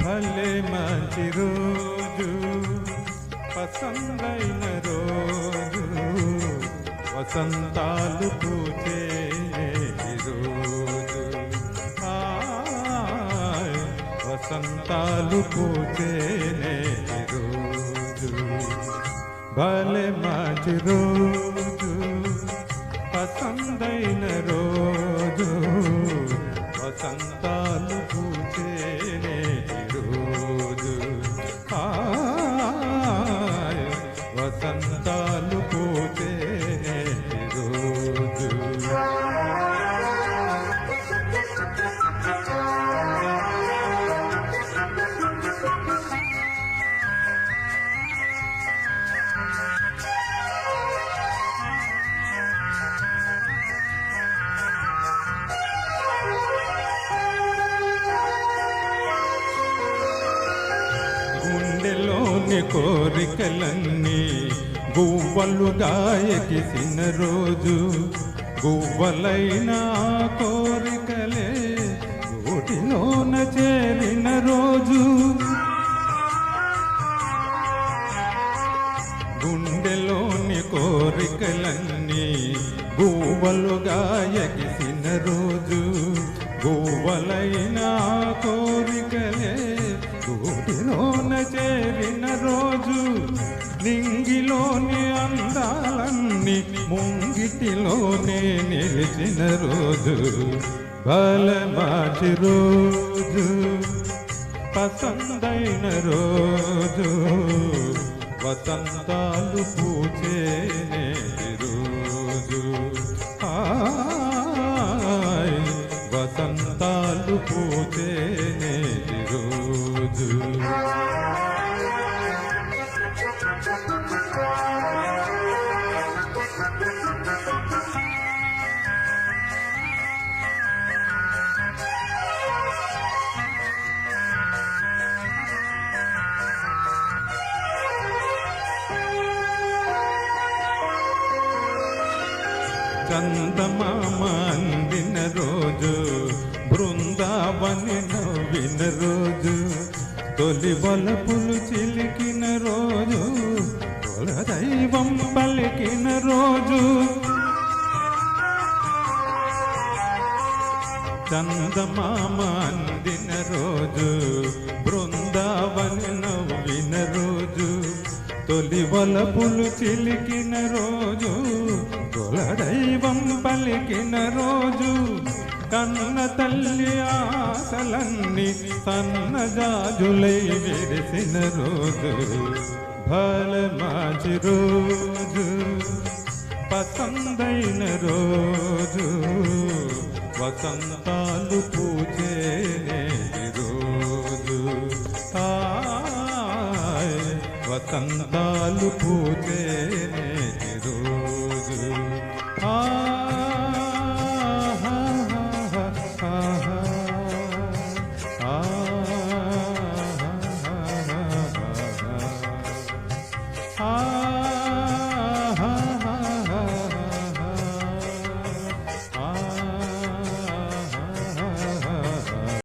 భలే మంచి రోజు పసందైన రోజు వసంతాలు పూచే రోజు వసంతాలు పూచే రోజు భలే మంచి రోజు పసందైన రోజు వసంతాలు పూచే రోజు వసంతాలు పూచే రోజు గుండెలోని కోరికలన్నీ గువ్వలుగా ఎగిసిన రోజు గువ్వలైన కోరికలే గూటిలోన చేరిన రోజు గుండెలోని కోరికలన్నీ గువ్వలుగా ఎగిసిన రోజు గువ్వలైన కోరికలే గూటిలోన చేరిన రోజు నింగిలోని అందాలన్నీ ముంగిటిలోనే నిలిచిన రోజు భలే మంచి రోజు పసందైన రోజు వసంతాలు పూచే రోజు వసంతాలు పూచే రోజు చందమామ అందిన రోజు బృందావని నవ్విన రోజు తొలి వలపులు చిలికిన రోజు కులదైవం పలికిన రోజు చందమామ అందిన రోజు బృందావని నవ్విన రోజు తొలి వలపులు చిలికిన రోజు కులదైవం పలికిన రోజు కన్న తల్లి ఆశలన్నీ సన్నజాజులై విరిసిన రోజు భలే మంచి రోజు పసందైన రోజు వసంతాలు పూచే రోజు వసంతాలు పూచే రోజు ఆ